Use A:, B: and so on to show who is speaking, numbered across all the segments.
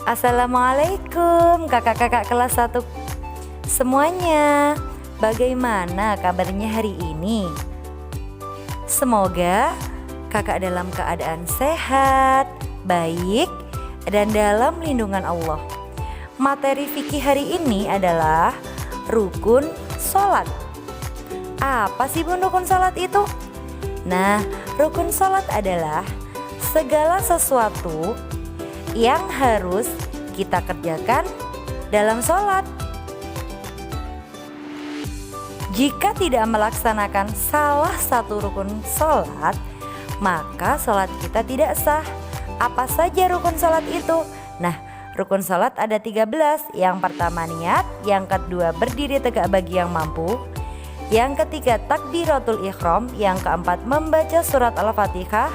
A: Assalamualaikum kakak-kakak kelas 1 semuanya. Bagaimana kabarnya hari ini? Semoga kakak dalam keadaan sehat, baik, dan dalam lindungan Allah. Materi fikih hari ini adalah rukun sholat. Apa sih bun rukun sholat itu? Nah, rukun sholat adalah segala sesuatu yang harus kita kerjakan dalam sholat. Jika tidak melaksanakan salah satu rukun sholat, maka sholat kita tidak sah. Apa saja rukun sholat itu? Nah, rukun sholat ada 13. Yang pertama niat, yang kedua berdiri tegak bagi yang mampu, yang ketiga takbiratul ihram, yang keempat membaca surat Al-Fatihah,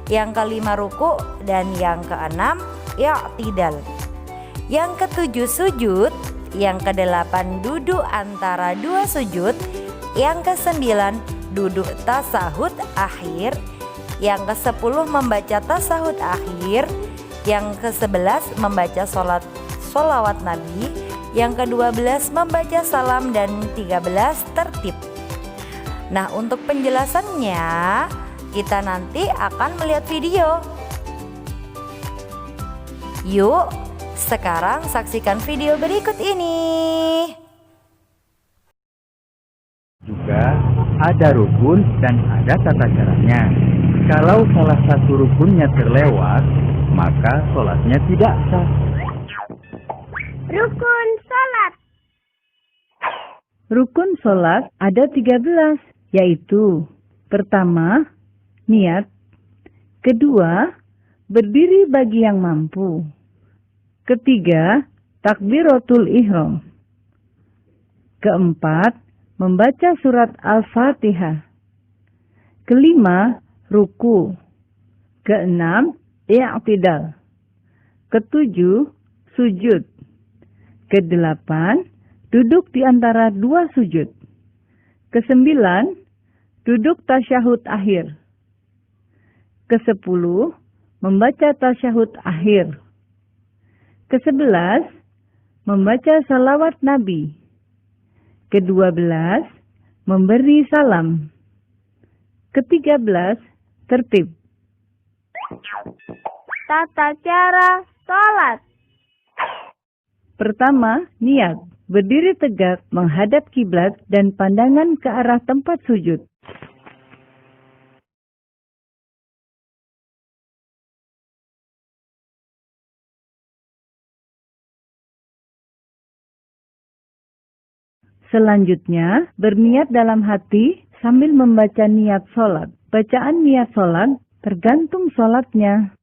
A: yang kelima ruku, dan yang keenam i'tidal. Yang ketujuh sujud, yang kedelapan duduk antara dua sujud, yang kesembilan duduk tasahud akhir, yang kesepuluh membaca tasahud akhir, yang kesebelas membaca sholawat Nabi, yang ke-12 membaca salam, dan 13 tertib. Nah, untuk penjelasannya kita nanti akan melihat video. Yuk, sekarang saksikan video berikut ini.
B: Juga ada rukun dan ada tata caranya. Kalau salah satu rukunnya terlewat, maka sholatnya tidak sah.
C: Rukun sholat.
D: Rukun sholat ada 13, yaitu pertama, niat, kedua, berdiri bagi yang mampu, ketiga, takbiratul ihram, keempat, membaca surat Al-Fatihah, kelima, ruku, keenam, i'tidal, ketujuh, sujud, kedelapan, duduk di antara dua sujud, kesembilan, duduk tasyahud akhir, ke-10 membaca tasyahud akhir, ke-11 membaca salawat Nabi, ke-12 memberi salam, ke-13 tertib.
C: Tata cara sholat.
D: Pertama, niat, berdiri tegak menghadap kiblat dan pandangan ke arah tempat sujud. Selanjutnya, berniat dalam hati sambil membaca niat sholat. Bacaan niat sholat tergantung sholatnya.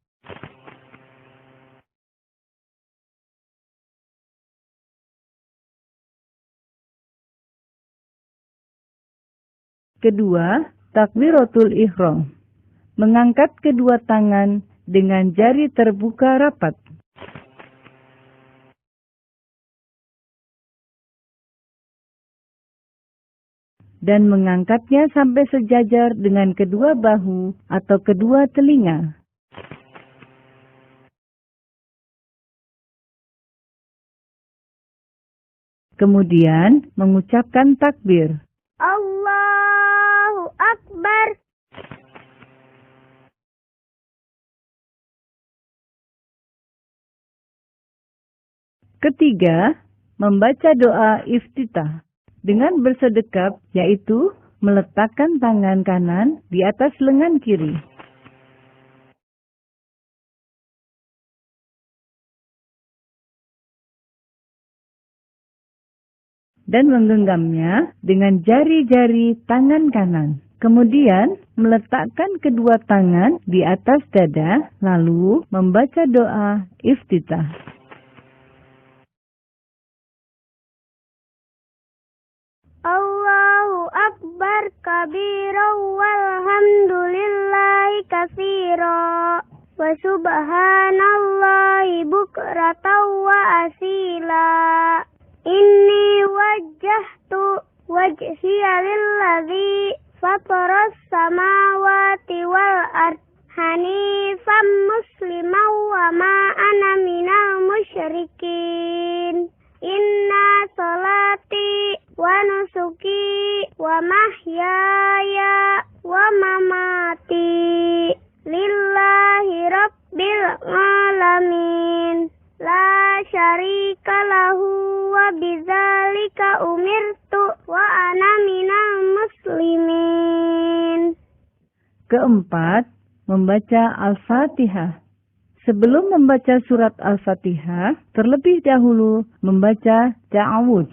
D: Kedua, takbiratul ihram. Mengangkat kedua tangan dengan jari terbuka rapat. Dan mengangkatnya sampai sejajar dengan kedua bahu atau kedua telinga. Kemudian mengucapkan takbir.
C: Allahu Akbar.
D: Ketiga, membaca doa iftitah. Dengan bersedekap, yaitu meletakkan tangan kanan di atas lengan kiri. Dan menggenggamnya dengan jari-jari tangan kanan. Kemudian meletakkan kedua tangan di atas dada, lalu membaca doa iftitah.
C: Allahu Akbar kabira walhamdulillahi katsira wa subhanallahi bukratan wa asila. Inni wajjahtu wajhiya lilladzi fataras samawati wal ard hanifan musliman wa ma ana minal musyrikin. musyrikin. Inna salati wa nusuki wa mahyaya wa mamati lillahi rabbil alamin. La syarika lahu wa bidzalika umirtu wa ana minal muslimin.
D: Keempat, membaca Al-Fatihah. Sebelum membaca surat Al-Fatihah, terlebih dahulu membaca ta'awudz.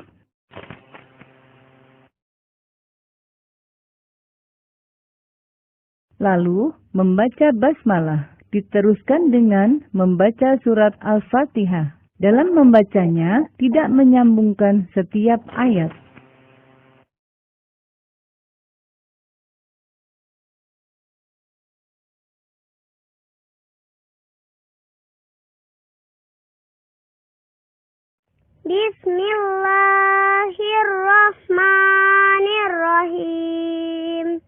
D: Lalu membaca basmalah, diteruskan dengan membaca surat Al-Fatihah. Dalam membacanya, tidak menyambungkan setiap ayat.
C: Bismillahirrahmanirrahim.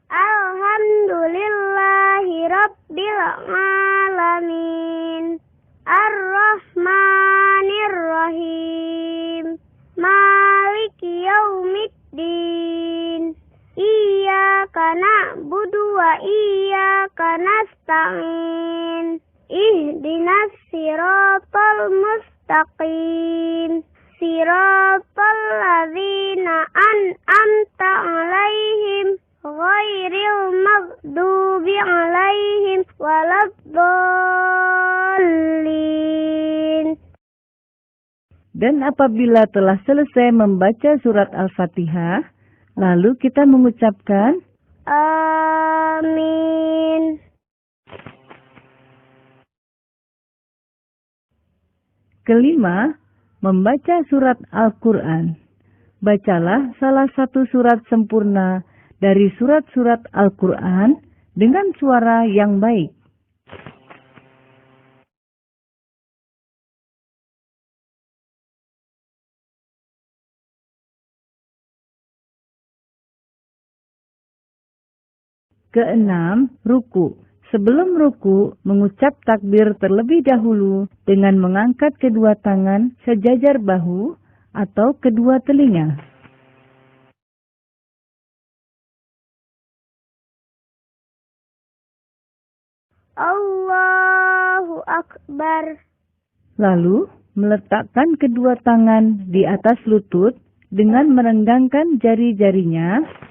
C: Alhamdulillahi rabbil alamin. Ar-Rahmanir-Rahim. Maliki yaumiddin. Iyyaka na'budu wa iyyaka nasta'in. Ihdinas siratal mustaqim. Siratal ladzina an'amta 'alaihim ghairil maghdubi 'alaihim waladdallin.
D: Dan apabila telah selesai membaca surat Al-Fatihah, lalu kita mengucapkan
C: Amin.
D: Kelima, membaca surat Al-Quran. Bacalah salah satu surat sempurna dari surat-surat Al-Quran dengan suara yang baik. Keenam, ruku. Sebelum ruku, mengucap takbir terlebih dahulu dengan mengangkat kedua tangan sejajar bahu atau kedua telinga.
C: Allahu Akbar.
D: Lalu, meletakkan kedua tangan di atas lutut dengan merenggangkan jari-jarinya.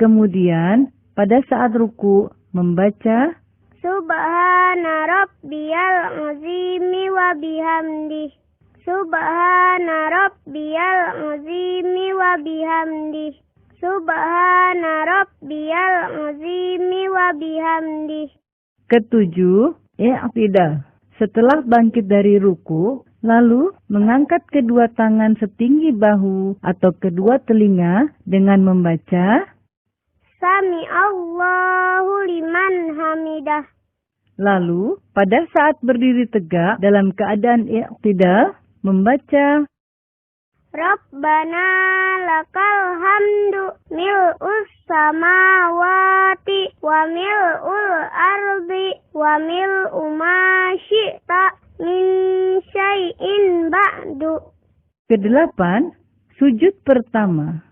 D: Kemudian, pada saat ruku, membaca
C: Subhana rabbiyal azimi wa bihamdih. Subhana rabbiyal azimi wa bihamdih. Subhana rabbiyal azimi wa bihamdih.
D: ketujuh, i'tidal. Setelah bangkit dari ruku, lalu mengangkat kedua tangan setinggi bahu atau kedua telinga dengan membaca
C: Sami Allahu liman hamidah.
D: Lalu, pada saat berdiri tegak dalam keadaan i'tidal, membaca
C: Rabbana lakal hamdu mil'us samawati wa mil'ul ardi wa mil'u ma syi'ta min syai'in ba'du.
D: Kedelapan, sujud pertama.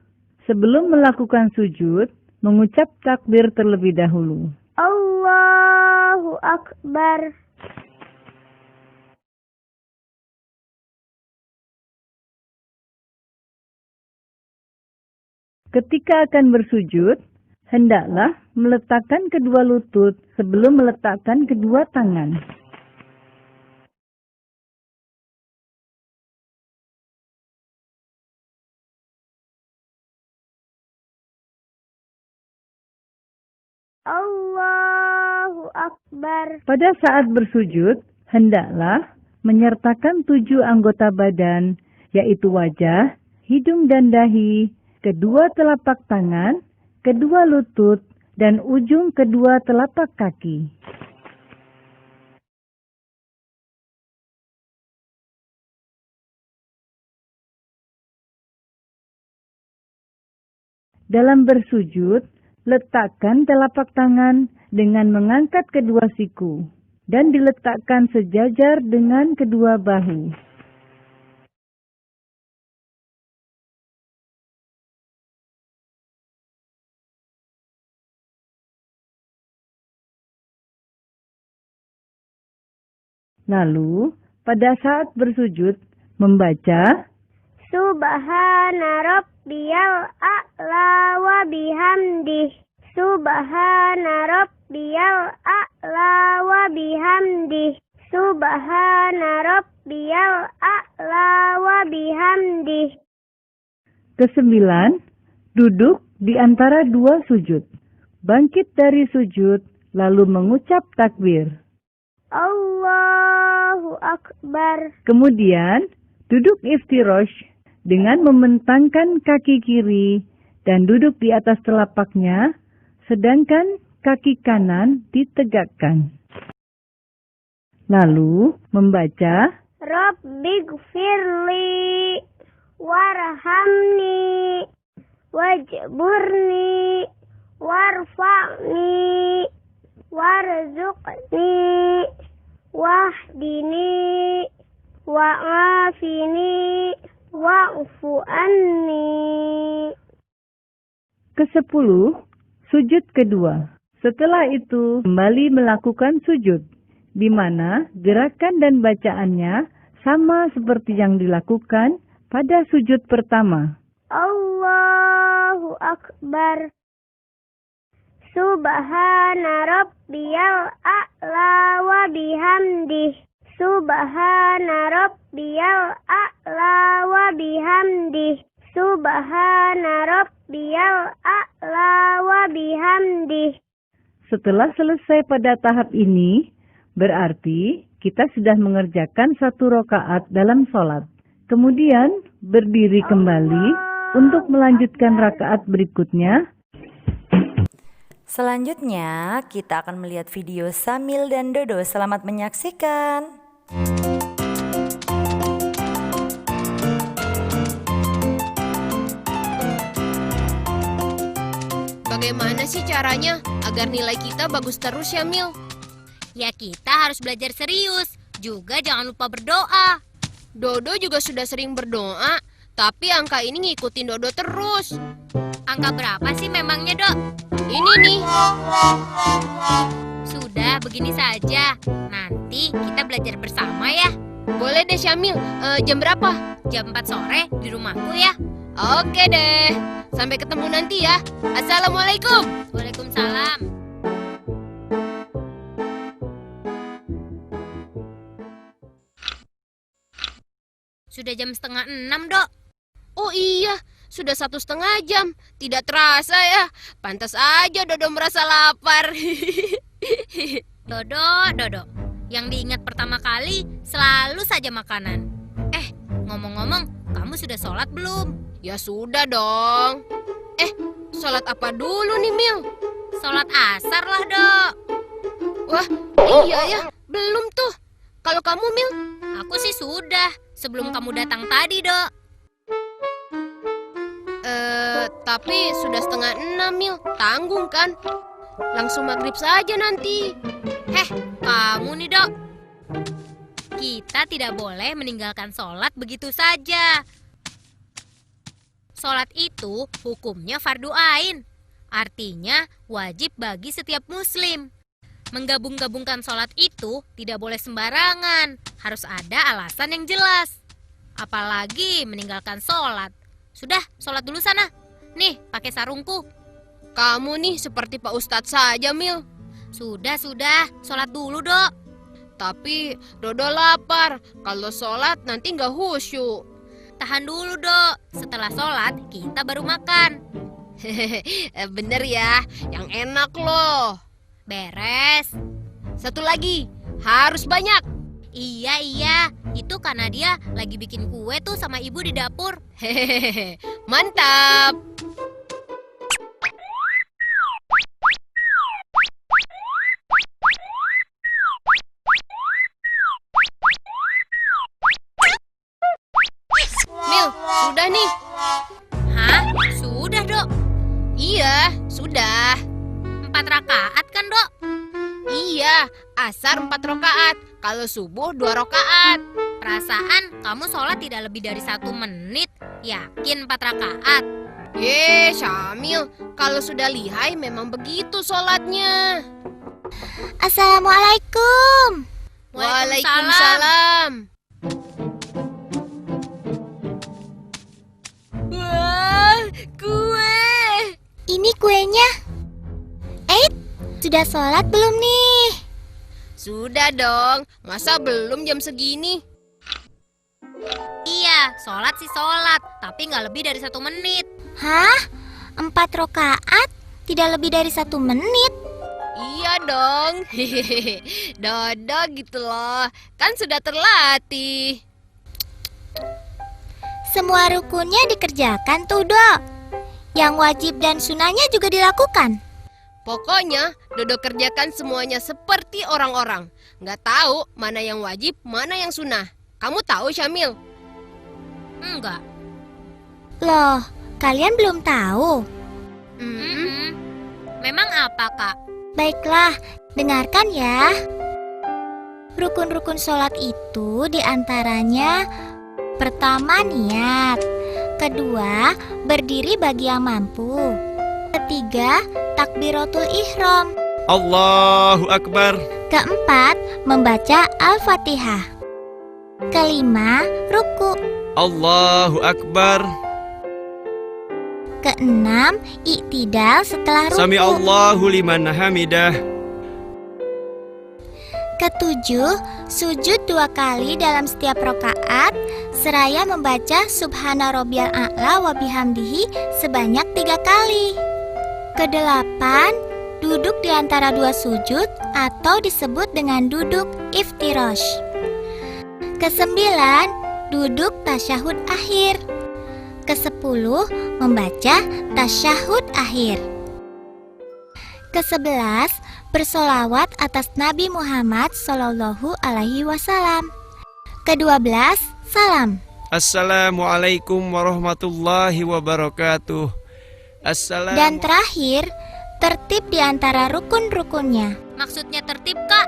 D: Sebelum melakukan sujud, mengucap takbir terlebih dahulu.
C: Allahu Akbar.
D: Ketika akan bersujud, hendaklah meletakkan kedua lutut sebelum meletakkan kedua tangan.
C: Allahu Akbar.
D: Pada saat bersujud, hendaklah menyertakan 7 anggota badan, yaitu wajah, hidung dan dahi, kedua telapak tangan, kedua lutut, dan ujung kedua telapak kaki. Dalam bersujud, letakkan telapak tangan dengan mengangkat kedua siku dan diletakkan sejajar dengan kedua bahu. Lalu, pada saat bersujud, membaca
C: Subhana rabbiyal a'la wa bihamdih. Subhana rabbiyal a'la wa bihamdih. Subhana rabbiyal a'la wa bihamdih.
D: Kesembilan, duduk di antara dua sujud. Bangkit dari sujud, lalu mengucap takbir.
C: Allahu Akbar.
D: Kemudian, duduk iftirosh dengan membentangkan kaki kiri dan duduk di atas telapaknya, sedangkan kaki kanan ditegakkan. Lalu, membaca
C: Rabbighfirli warhamni wajburni warfa'ni warzuqni wahdini wa'afini wa'fu anni.
D: Kesepuluh, sujud kedua. Setelah itu, kembali melakukan sujud, di mana gerakan dan bacaannya sama seperti yang dilakukan pada sujud pertama.
C: Allahu Akbar. Subhana rabbiyal a'la wa bihamdih. Subhana rabbiyal a'la wa bihamdih. Subhana rabbiyal a'la wa bihamdih.
D: Setelah selesai pada tahap ini, berarti kita sudah mengerjakan 1 rakaat dalam sholat. Kemudian berdiri kembali untuk melanjutkan rakaat berikutnya.
A: Selanjutnya, kita akan melihat video Samil dan Dodo. Selamat menyaksikan.
E: Bagaimana sih caranya agar nilai kita bagus terus ya, Mil?
F: Ya kita harus belajar serius. Juga jangan lupa berdoa.
E: Dodo juga sudah sering berdoa, tapi angka ini ngikutin Dodo terus.
F: Angka berapa sih memangnya, Dok?
E: Ini nih.
F: Sudah, begini saja. Nanti kita belajar bersama ya.
E: Boleh deh Syamil, jam berapa?
F: Jam 4 sore di rumahku ya.
E: Oke deh, sampai ketemu nanti ya. Assalamualaikum.
F: Waalaikumsalam. Sudah jam 5:30, Dok.
E: Oh iya, sudah 1,5 jam. Tidak terasa ya. Pantas aja Dodo merasa lapar.
F: Dodo. Yang diingat pertama kali selalu saja makanan. Ngomong-ngomong, kamu sudah sholat belum?
E: Ya sudah dong. Sholat apa dulu nih, Mil?
F: Sholat asar lah, Dok.
E: Wah, iya ya, belum tuh. Kalau kamu, Mil?
F: Aku sih sudah, sebelum kamu datang tadi, Dok.
E: Tapi sudah 5:30, Mil. Tanggung kan? Langsung maghrib saja nanti.
F: Kamu nih, Dok. Kita tidak boleh meninggalkan sholat begitu saja. Sholat itu hukumnya fardu ain. Artinya wajib bagi setiap muslim. Menggabung-gabungkan sholat itu tidak boleh sembarangan. Harus ada alasan yang jelas. Apalagi meninggalkan sholat. Sudah, sholat dulu sana. Nih, pakai sarungku.
E: Kamu nih seperti Pak Ustadz saja, Mil.
F: Sudah, sholat dulu, Dok.
E: Tapi Dodo lapar. Kalau sholat nanti nggak khusyuk.
F: Tahan dulu, Dok. Setelah sholat, kita baru makan.
E: Bener ya, yang enak loh.
F: Beres.
E: Satu lagi, harus banyak.
F: Iya. Itu karena dia lagi bikin kue tuh sama ibu di dapur.
E: Mantap. Mil, sudah nih.
F: Hah? Sudah, Dok.
E: Iya, sudah.
F: 4 rakaat kan, Dok?
E: Iya, asar 4 rakaat. Kalau subuh 2 rakaat.
F: Perasaan kamu sholat tidak lebih dari 1 menit. Yakin 4 rakaat?
E: Syamil, kalau sudah lihai memang begitu sholatnya.
C: Assalamualaikum.
E: Waalaikumsalam. Wah, kue.
C: Ini kuenya. Sudah sholat belum nih?
E: Sudah dong, masa belum jam segini?
F: Iya, sholat sih sholat, tapi nggak lebih dari 1 menit.
C: Hah? 4 rakaat? Tidak lebih dari 1 menit?
E: Iya dong. Hehehe. Dodo gitu loh. Kan sudah terlatih.
C: Semua rukunnya dikerjakan tuh, Dok. Yang wajib dan sunahnya juga dilakukan.
E: Pokoknya Dodo kerjakan semuanya seperti orang-orang. Nggak tahu mana yang wajib, mana yang sunnah. Kamu tahu, Syamil?
F: Enggak.
C: Loh, kalian belum tahu?
F: Mm-mm. Memang apa, Kak?
C: Baiklah, dengarkan ya. Rukun-rukun sholat itu diantaranya: pertama, niat. Kedua, berdiri bagi yang mampu. Ketiga, takbiratul ihram.
G: Allahu Akbar.
C: Keempat, membaca Al-Fatihah. Kelima, ruku.
G: Allahu Akbar.
C: Keenam, iktidal setelah ruku.
G: Sami Allahu liman hamidah.
C: Ketujuh, sujud 2 kali dalam setiap rakaat seraya membaca Subhana Rabbiyal A'la wa bihamdihi sebanyak 3 kali. Kedelapan, duduk di antara 2 sujud atau disebut dengan duduk iftirash. Kesembilan, duduk tasyahud akhir. Kesepuluh, membaca tasyahud akhir. Kesebelas, bersolawat atas Nabi Muhammad Sallallahu Alaihi Wasallam. Kedua-belas, salam.
G: Assalamualaikum warahmatullahi wabarakatuh.
C: Dan terakhir, tertib di antara rukun-rukunnya,
F: Maksudnya tertib, Kak?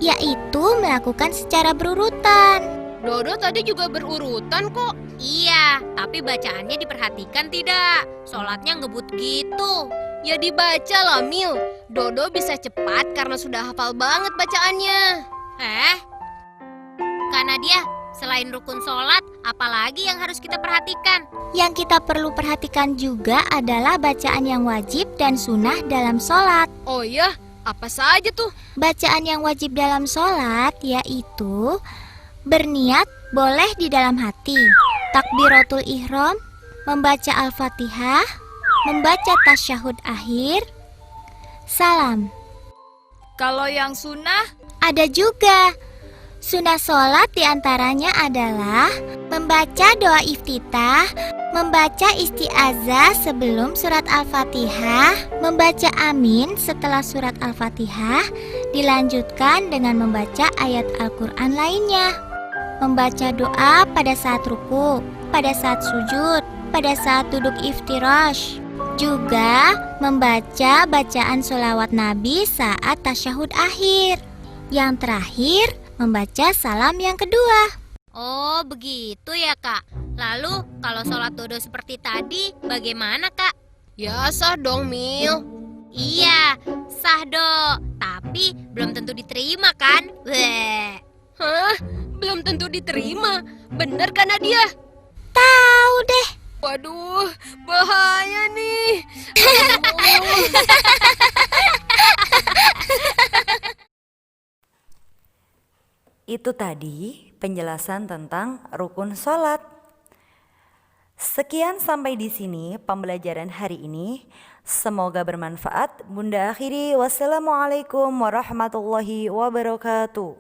C: yaitu melakukan secara berurutan.
E: Dodo tadi juga berurutan kok.
F: Iya, tapi bacaannya diperhatikan tidak? Sholatnya ngebut gitu.
E: Ya dibaca lah, Mil. Dodo bisa cepat karena sudah hafal banget bacaannya.
F: Kak Nadia, selain rukun sholat, apalagi yang harus kita perhatikan?
C: Yang kita perlu perhatikan juga adalah bacaan yang wajib dan sunnah dalam sholat.
E: Oh iya, apa saja tuh?
C: Bacaan yang wajib dalam sholat yaitu berniat boleh di dalam hati, takbiratul ihram, membaca Al-Fatihah, membaca tasyahud akhir, salam.
H: Kalau yang sunnah,
C: Ada juga. Sunnah sholat diantaranya adalah membaca doa iftitah, membaca isti'azah sebelum surat Al-Fatihah, membaca amin setelah surat Al-Fatihah, dilanjutkan dengan membaca ayat Al-Quran lainnya, membaca doa pada saat ruku, pada saat sujud, pada saat duduk iftirash, juga membaca bacaan sholawat Nabi saat tasyahud akhir. Yang terakhir, membaca salam yang kedua.
F: Oh, begitu ya, Kak. Lalu, kalau sholat Dodo seperti tadi, bagaimana, Kak?
E: Ya sah dong, Mil.
F: Iya, sah, Dok. Tapi belum tentu diterima, kan? Weh.
E: Hah? Belum tentu diterima. Bener kan, Nadia?
C: Tahu deh.
E: Waduh, bahaya nih.
A: Itu tadi penjelasan tentang rukun sholat. Sekian sampai di sini pembelajaran hari ini. Semoga bermanfaat. Bunda akhiri, wassalamualaikum warahmatullahi wabarakatuh.